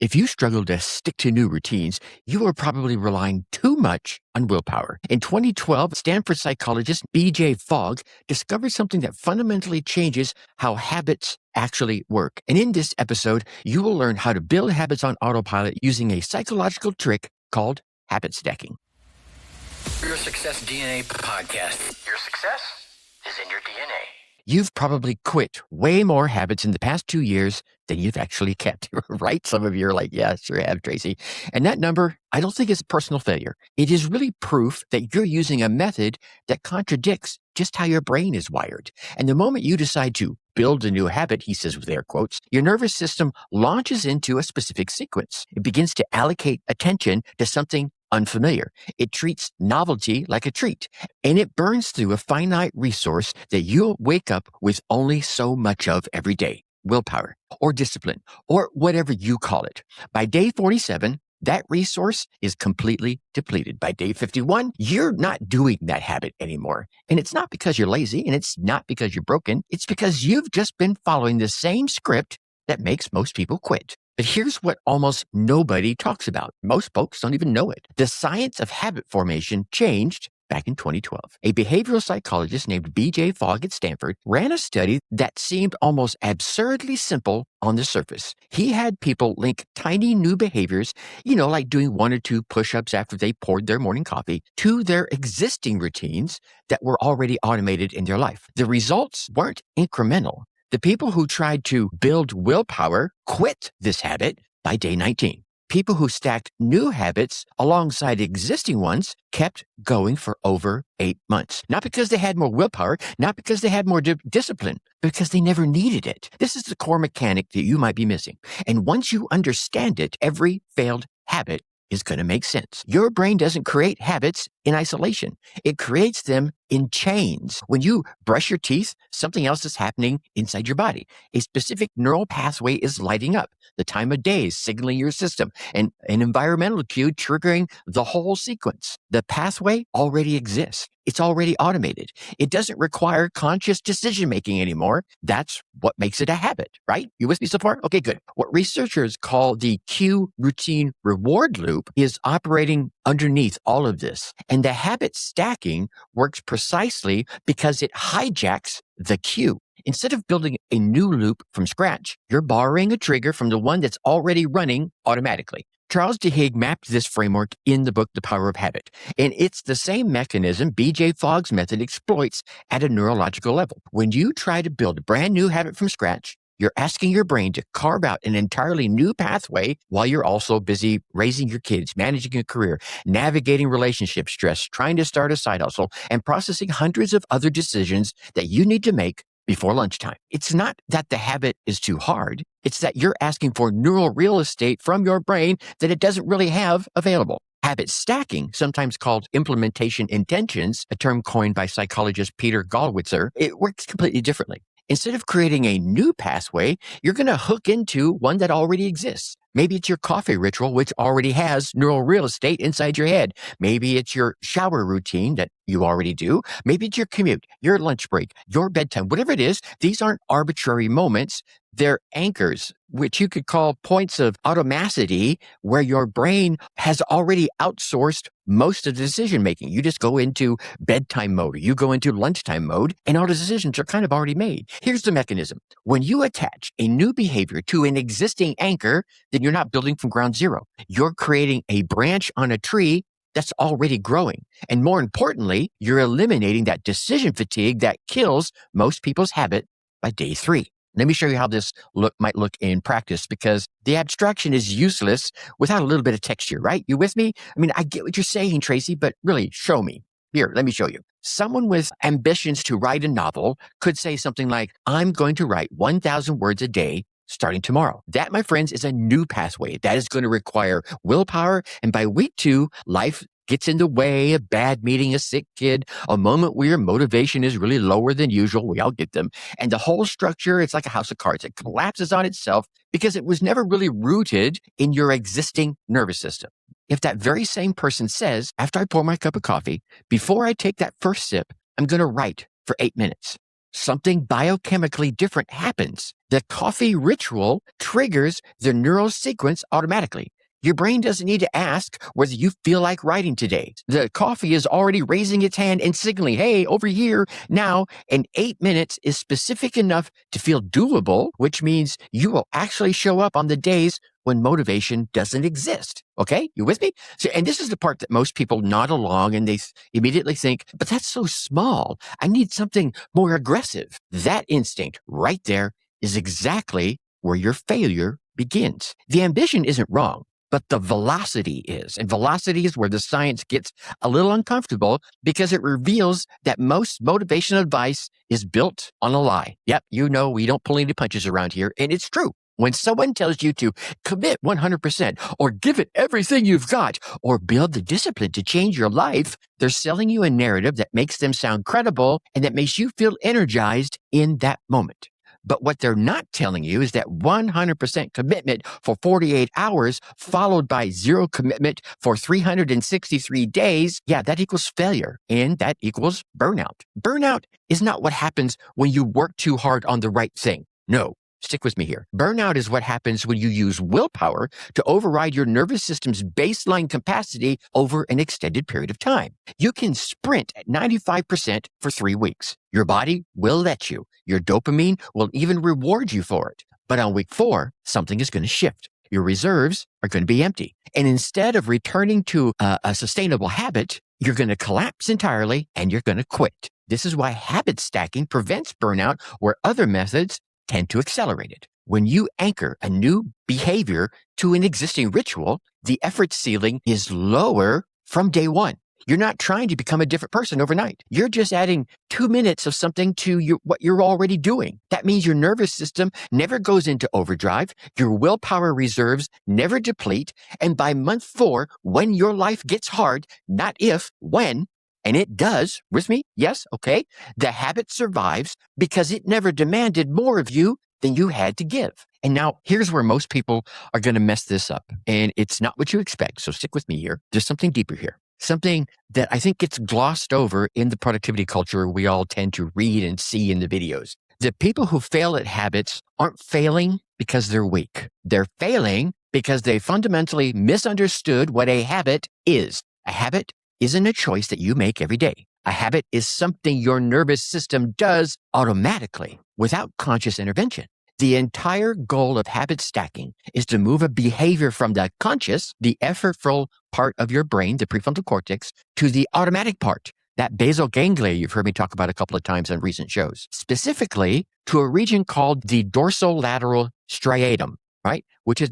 If you struggle to stick to new routines, you are probably relying too much on willpower. In 2012, Stanford psychologist BJ Fogg discovered something that fundamentally changes how habits actually work. And in this episode, you will learn how to build habits on autopilot using a psychological trick called habit stacking. Your Success DNA podcast. Your success is in your DNA. You've probably quit way more habits in the past 2 years than you've actually kept, right? Some of you are like, yeah, sure have, Tracy. And that number, I don't think is personal failure. It is really proof that you're using a method that contradicts just how your brain is wired. And the moment you decide to build a new habit, he says with air quotes, your nervous system launches into a specific sequence. It begins to allocate attention to something unfamiliar. It treats novelty like a treat, and it burns through a finite resource that you'll wake up with only so much of every day: willpower or discipline or whatever you call it. By day 47, that resource is completely depleted. By day 51, you're not doing that habit anymore. And it's not because you're lazy, and it's not because you're broken. It's because you've just been following the same script that makes most people quit. But here's what almost nobody talks about. Most folks don't even know it. The science of habit formation changed back in 2012. A behavioral psychologist named BJ Fogg at Stanford ran a study that seemed almost absurdly simple on the surface. He had people link tiny new behaviors, like doing 1 or 2 push-ups after they poured their morning coffee, to their existing routines that were already automated in their life. The results weren't incremental. The people who tried to build willpower quit this habit by day 19. People who stacked new habits alongside existing ones kept going for over 8 months. Not because they had more willpower, not because they had more discipline, but because they never needed it. This is the core mechanic that you might be missing. And once you understand it, every failed habit is going to make sense. Your brain doesn't create habits in isolation. It creates them in chains. When you brush your teeth, something else is happening inside your body. A specific neural pathway is lighting up. The time of day is signaling your system, and an environmental cue triggering the whole sequence. The pathway already exists. It's already automated. It doesn't require conscious decision-making anymore. That's what makes it a habit, right? You with me so far? Okay, good. What researchers call the cue routine reward loop is operating underneath all of this. And the habit stacking works precisely because it hijacks the cue. Instead of building a new loop from scratch, you're borrowing a trigger from the one that's already running automatically. Charles Duhigg mapped this framework in the book, The Power of Habit. And it's the same mechanism BJ Fogg's method exploits at a neurological level. When you try to build a brand new habit from scratch, you're asking your brain to carve out an entirely new pathway while you're also busy raising your kids, managing a career, navigating relationship stress, trying to start a side hustle, and processing hundreds of other decisions that you need to make before lunchtime. It's not that the habit is too hard. It's that you're asking for neural real estate from your brain that it doesn't really have available. Habit stacking, sometimes called implementation intentions, a term coined by psychologist Peter Gallwitzer, it works completely differently. Instead of creating a new pathway, you're going to hook into one that already exists. Maybe it's your coffee ritual, which already has neural real estate inside your head. Maybe it's your shower routine that you already do. Maybe it's your commute, your lunch break, your bedtime, whatever it is. These aren't arbitrary moments. They're anchors, which you could call points of automaticity, where your brain has already outsourced most of the decision making. You just go into bedtime mode, or you go into lunchtime mode, and all the decisions are kind of already made. Here's the mechanism. When you attach a new behavior to an existing anchor, then you're not building from ground zero. You're creating a branch on a tree that's already growing. And more importantly, you're eliminating that decision fatigue that kills most people's habit by day 3. Let me show you how this might look in practice, because the abstraction is useless without a little bit of texture, right? You with me? I mean, I get what you're saying, Tracy, but really, show me. Here, let me show you. Someone with ambitions to write a novel could say something like, I'm going to write 1,000 words a day starting tomorrow. That, my friends, is a new pathway. That is going to require willpower. And by week 2, life gets in the way, a bad meeting, a sick kid, a moment where your motivation is really lower than usual. We all get them. And the whole structure, it's like a house of cards. It collapses on itself because it was never really rooted in your existing nervous system. If that very same person says, after I pour my cup of coffee, before I take that first sip, I'm going to write for 8 minutes. something biochemically different happens. The coffee ritual triggers the neural sequence automatically. Your brain doesn't need to ask whether you feel like writing today. The coffee is already raising its hand and signaling, hey, over here now. And 8 minutes is specific enough to feel doable, which means you will actually show up on the days when motivation doesn't exist. Okay? You with me? So, and this is the part that most people nod along and they immediately think, but that's so small. I need something more aggressive. That instinct right there is exactly where your failure begins. The ambition isn't wrong, but the velocity is. And velocity is where the science gets a little uncomfortable because it reveals that most motivational advice is built on a lie. Yep, you know, we don't pull any punches around here, and it's true. When someone tells you to commit 100% or give it everything you've got or build the discipline to change your life, they're selling you a narrative that makes them sound credible and that makes you feel energized in that moment. But what they're not telling you is that 100% commitment for 48 hours followed by zero commitment for 363 days, yeah, that equals failure and that equals burnout. Burnout is not what happens when you work too hard on the right thing. No. Stick with me here. Burnout is what happens when you use willpower to override your nervous system's baseline capacity over an extended period of time. You can sprint at 95% for 3 weeks. Your body will let you. Your dopamine will even reward you for it. But on week 4, something is going to shift. Your reserves are going to be empty. And instead of returning to a sustainable habit, you're going to collapse entirely and you're going to quit. This is why habit stacking prevents burnout where other methods tend to accelerate it. When you anchor a new behavior to an existing ritual, the effort ceiling is lower from day one. You're not trying to become a different person overnight. You're just adding 2 minutes of something to what you're already doing. That means your nervous system never goes into overdrive, your willpower reserves never deplete, and by month 4, when your life gets hard, not if, when, and it does, with me? Yes, okay. The habit survives because it never demanded more of you than you had to give. And now here's where most people are going to mess this up. And it's not what you expect. So stick with me here. There's something deeper here. Something that I think gets glossed over in the productivity culture we all tend to read and see in the videos. The people who fail at habits aren't failing because they're weak. They're failing because they fundamentally misunderstood what a habit is. A habit isn't a choice that you make every day. A habit is something your nervous system does automatically without conscious intervention. The entire goal of habit stacking is to move a behavior from the conscious, the effortful part of your brain, the prefrontal cortex, to the automatic part, that basal ganglia you've heard me talk about a couple of times on recent shows, specifically to a region called the dorsolateral striatum. Right?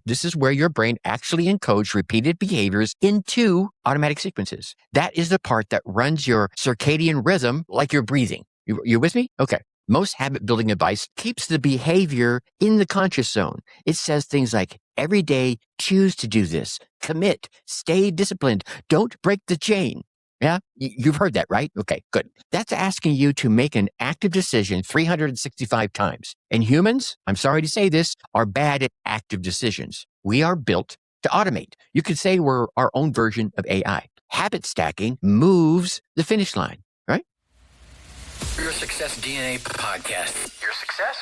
This is where your brain actually encodes repeated behaviors into automatic sequences. That is the part that runs your circadian rhythm like you're breathing. You with me? Okay. Most habit building advice keeps the behavior in the conscious zone. It says things like, every day, choose to do this, commit, stay disciplined, don't break the chain. Yeah, you've heard that, right? Okay, good. That's asking you to make an active decision 365 times. And humans, I'm sorry to say this, are bad at active decisions. We are built to automate. You could say we're our own version of AI. Habit stacking moves the finish line, right? Your Success DNA podcast. Your success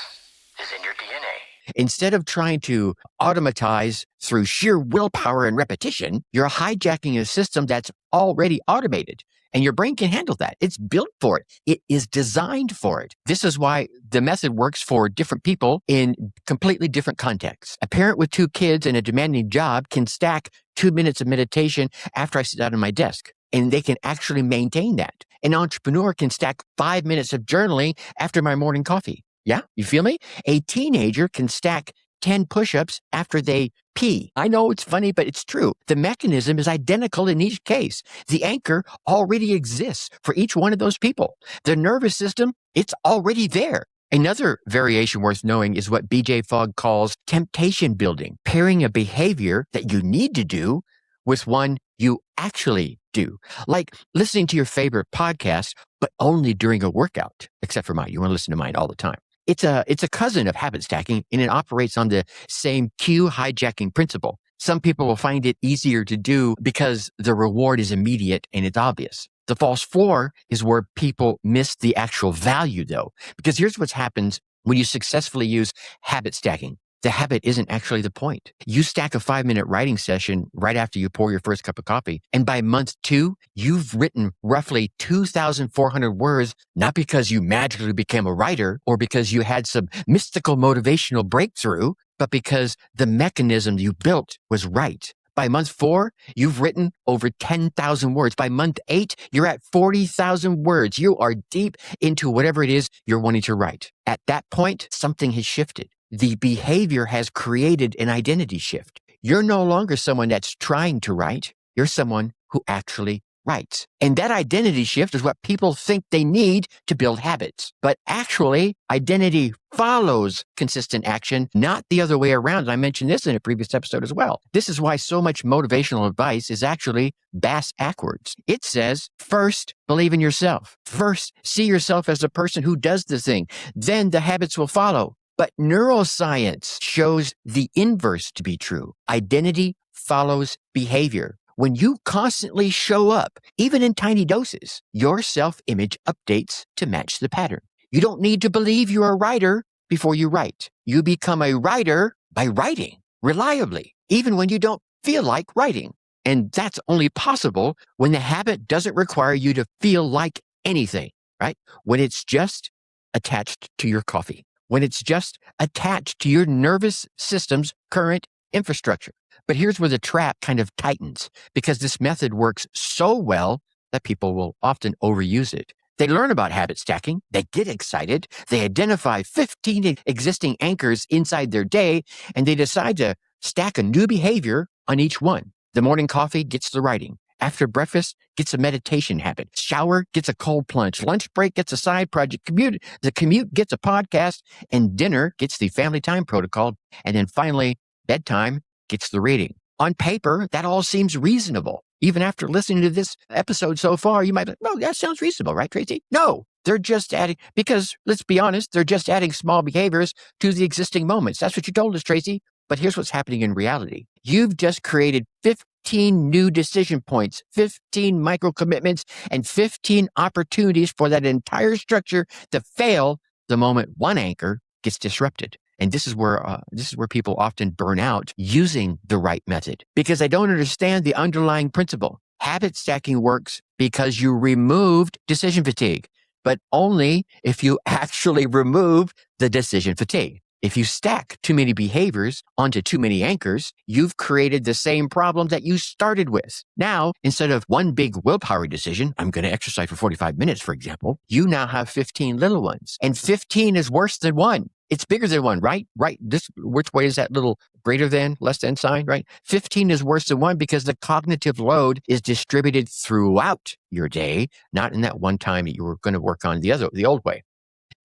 is in your DNA. Instead of trying to automatize through sheer willpower and repetition, you're hijacking a system that's already automated. And your brain can handle that. It's built for it. It is designed for it. This is why the method works for different people in completely different contexts. A parent with 2 kids and a demanding job can stack 2 minutes of meditation after I sit down at my desk, and they can actually maintain that. An entrepreneur can stack 5 minutes of journaling after my morning coffee. Yeah, you feel me? A teenager can stack 10 push-ups after they pee. I know it's funny, but it's true. The mechanism is identical in each case. The anchor already exists for each one of those people. The nervous system, it's already there. Another variation worth knowing is what BJ Fogg calls temptation building, pairing a behavior that you need to do with one you actually do. Like listening to your favorite podcast, but only during a workout, except for mine. You want to listen to mine all the time. It's a cousin of habit stacking, and it operates on the same cue hijacking principle. Some people will find it easier to do because the reward is immediate and it's obvious. The false floor is where people miss the actual value, though, because here's what happens when you successfully use habit stacking. The habit isn't actually the point. You stack a 5-minute writing session right after you pour your first cup of coffee. And by month 2, you've written roughly 2,400 words, not because you magically became a writer or because you had some mystical motivational breakthrough, but because the mechanism you built was right. By month 4, you've written over 10,000 words. By month 8, you're at 40,000 words. You are deep into whatever it is you're wanting to write. At that point, something has shifted. The behavior has created an identity shift. You're no longer someone that's trying to write. You're someone who actually writes. And that identity shift is what people think they need to build habits. But actually, identity follows consistent action, not the other way around. And I mentioned this in a previous episode as well. This is why so much motivational advice is actually backwards. It says, first, believe in yourself. First, see yourself as a person who does the thing. Then the habits will follow. But neuroscience shows the inverse to be true. Identity follows behavior. When you constantly show up, even in tiny doses, your self-image updates to match the pattern. You don't need to believe you're a writer before you write. You become a writer by writing reliably, even when you don't feel like writing. And that's only possible when the habit doesn't require you to feel like anything, right? When it's just attached to your coffee. When it's just attached to your nervous system's current infrastructure. But here's where the trap kind of tightens, because this method works so well that people will often overuse it. They learn about habit stacking, they get excited, they identify 15 existing anchors inside their day, and they decide to stack a new behavior on each one. The morning coffee gets the writing. After breakfast gets a meditation habit. Shower gets a cold plunge. Lunch break gets a side project. The commute gets a podcast. And dinner gets the family time protocol. And then finally, bedtime gets the reading. On paper, that all seems reasonable. Even after listening to this episode so far, you might be like, well, that sounds reasonable, right, Tracy? No, they're just adding, because let's be honest, they're just adding small behaviors to the existing moments. That's what you told us, Tracy. But here's what's happening in reality. You've just created 15 new decision points, 15 micro commitments, and 15 opportunities for that entire structure to fail the moment one anchor gets disrupted. And this is where people often burn out using the right method, because they don't understand the underlying principle. Habit stacking works because you removed decision fatigue, but only if you actually remove the decision fatigue. If you stack too many behaviors onto too many anchors, you've created the same problem that you started with. Now, instead of one big willpower decision, I'm going to exercise for 45 minutes, for example, you now have 15 little ones. And 15 is worse than one. It's bigger than one, right? Right. Which way is that little greater than, less than sign, right? 15 is worse than one because the cognitive load is distributed throughout your day, not in that one time that you were going to work on the old way.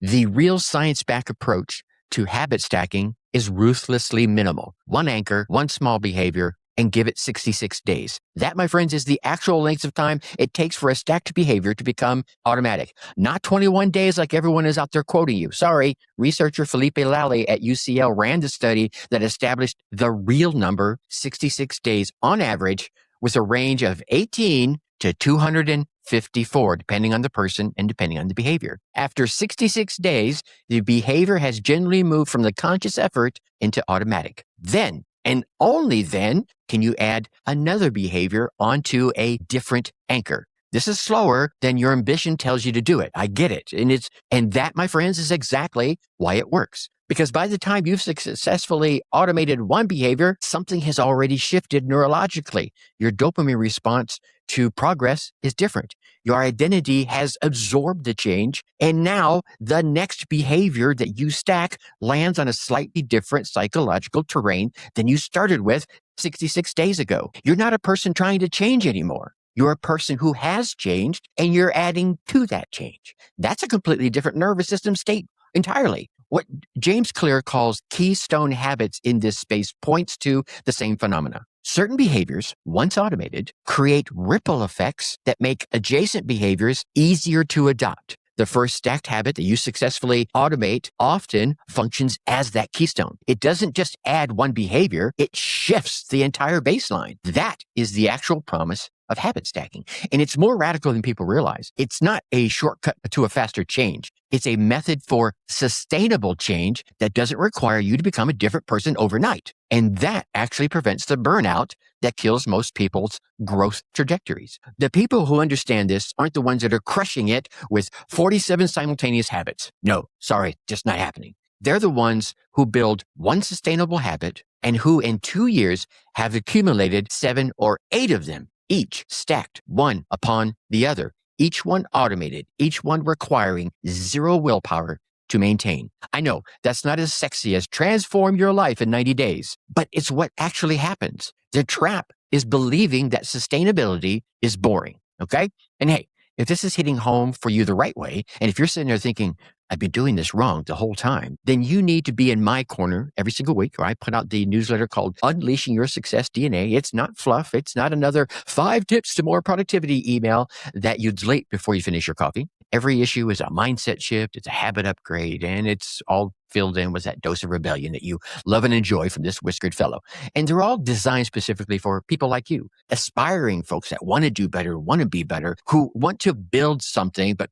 The real science-backed approach to habit stacking is ruthlessly minimal. One anchor, one small behavior, and give it 66 days. That, my friends, is the actual length of time it takes for a stacked behavior to become automatic. Not 21 days like everyone is out there quoting you. Sorry, researcher Felipe Lally at UCL ran the study that established the real number, 66 days on average, with a range of 18 to 254, depending on the person and depending on the behavior. After 66 days, the behavior has generally moved from the conscious effort into automatic. Then, and only then, can you add another behavior onto a different anchor. This is slower than your ambition tells you to do it. I get it. And that, my friends, is exactly why it works. Because by the time you've successfully automated one behavior, something has already shifted neurologically. Your dopamine response to progress is different. Your identity has absorbed the change, and now the next behavior that you stack lands on a slightly different psychological terrain than you started with 66 days ago. You're not a person trying to change anymore. You're a person who has changed, and you're adding to that change. That's a completely different nervous system state entirely. What James Clear calls keystone habits in this space points to the same phenomena. Certain behaviors, once automated, create ripple effects that make adjacent behaviors easier to adopt. The first stacked habit that you successfully automate often functions as that keystone. It doesn't just add one behavior, it shifts the entire baseline. That is the actual promise of habit stacking. And it's more radical than people realize. It's not a shortcut to a faster change. It's a method for sustainable change that doesn't require you to become a different person overnight. And that actually prevents the burnout that kills most people's growth trajectories. The people who understand this aren't the ones that are crushing it with 47 simultaneous habits. No, sorry, just not happening. They're the ones who build one sustainable habit and who in 2 years have accumulated 7 or 8 of them, each stacked one upon the other, each one automated, each one requiring 0 willpower to maintain. I know that's not as sexy as transform your life in 90 days, but it's what actually happens. The trap is believing that sustainability is boring. Okay. And hey, if this is hitting home for you the right way, and if you're sitting there thinking, I've been doing this wrong the whole time, then you need to be in my corner every single week, where I put out the newsletter called Unleashing Your Success DNA. It's not fluff. It's not another 5 tips to more productivity email that you delete before you finish your coffee. Every issue is a mindset shift. It's a habit upgrade, and it's all filled in with that dose of rebellion that you love and enjoy from this whiskered fellow. And they're all designed specifically for people like you, aspiring folks that want to do better, want to be better, who want to build something, but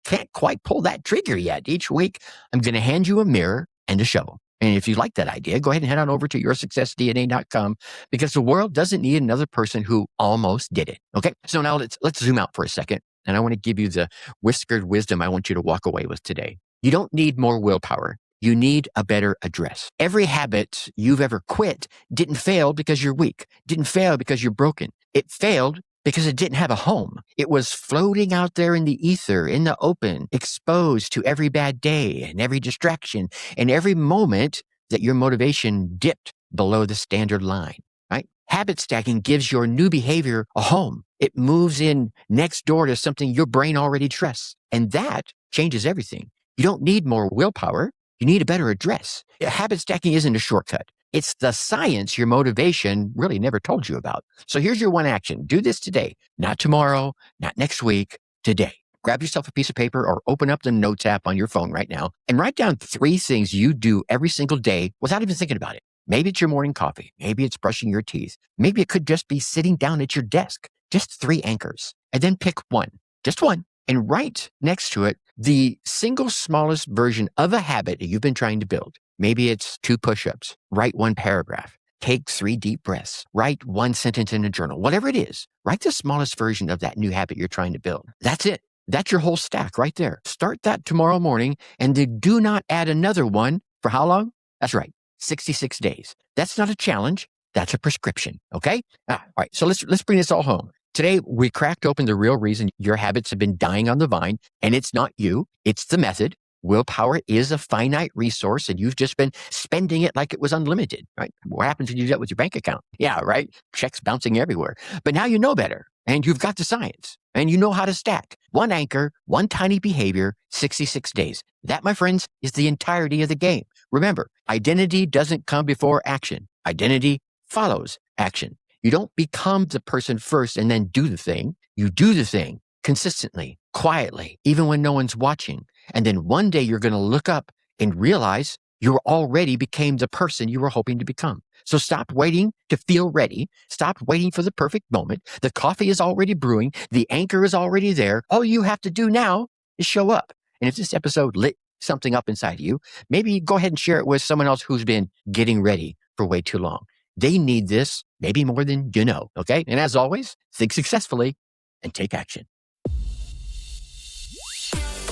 can't quite pull that trigger yet. Each week, I'm going to hand you a mirror and a shovel. And if you like that idea, go ahead and head on over to yoursuccessdna.com, because the world doesn't need another person who almost did it. Okay. So now let's zoom out for a second. And I want to give you the whiskered wisdom I want you to walk away with today. You don't need more willpower. You need a better address. Every habit you've ever quit didn't fail because you're weak, didn't fail because you're broken. It failed because it didn't have a home. It was floating out there in the ether, in the open, exposed to every bad day and every distraction and every moment that your motivation dipped below the standard line, right? Habit stacking gives your new behavior a home. It moves in next door to something your brain already trusts. And that changes everything. You don't need more willpower. You need a better address. Habit stacking isn't a shortcut. It's the science your motivation really never told you about. So here's your one action. Do this today, not tomorrow, not next week, today. Grab yourself a piece of paper or open up the notes app on your phone right now and write down 3 things you do every single day without even thinking about it. Maybe it's your morning coffee. Maybe it's brushing your teeth. Maybe it could just be sitting down at your desk. Just 3 anchors. And then pick one, just one, and write next to it the single smallest version of a habit that you've been trying to build. Maybe it's 2 push-ups, write 1 paragraph, take 3 deep breaths, write 1 sentence in a journal, whatever it is, write the smallest version of that new habit you're trying to build. That's it. That's your whole stack right there. Start that tomorrow morning and then do not add another one for how long? That's right, 66 days. That's not a challenge. That's a prescription. Okay? All right. So let's bring this all home. Today, we cracked open the real reason your habits have been dying on the vine, and it's not you. It's the method. Willpower is a finite resource, and you've just been spending it like it was unlimited, right? What happens when you do that with your bank account? Yeah, right? Checks bouncing everywhere. But now you know better, and you've got the science, and you know how to stack. 1 anchor, 1 tiny behavior, 66 days. That, my friends, is the entirety of the game. Remember, identity doesn't come before action. Identity follows action. You don't become the person first and then do the thing. You do the thing consistently, quietly, even when no one's watching. And then one day you're going to look up and realize you already became the person you were hoping to become. So stop waiting to feel ready. Stop waiting for the perfect moment. The coffee is already brewing. The anchor is already there. All you have to do now is show up. And if this episode lit something up inside of you, maybe go ahead and share it with someone else who's been getting ready for way too long. They need this, maybe more than you know, okay? And as always, think successfully and take action.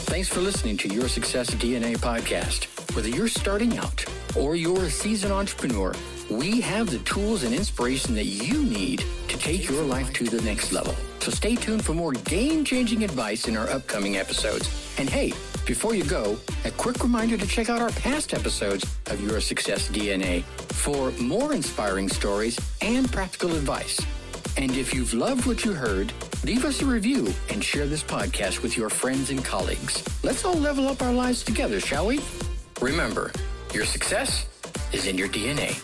Thanks for listening to Your Success DNA podcast. Whether you're starting out or you're a seasoned entrepreneur, we have the tools and inspiration that you need to take your life to the next level. So stay tuned for more game-changing advice in our upcoming episodes. And hey, before you go, a quick reminder to check out our past episodes of Your Success DNA for more inspiring stories and practical advice. And if you've loved what you heard, leave us a review and share this podcast with your friends and colleagues. Let's all level up our lives together, shall we? Remember, your success is in your DNA.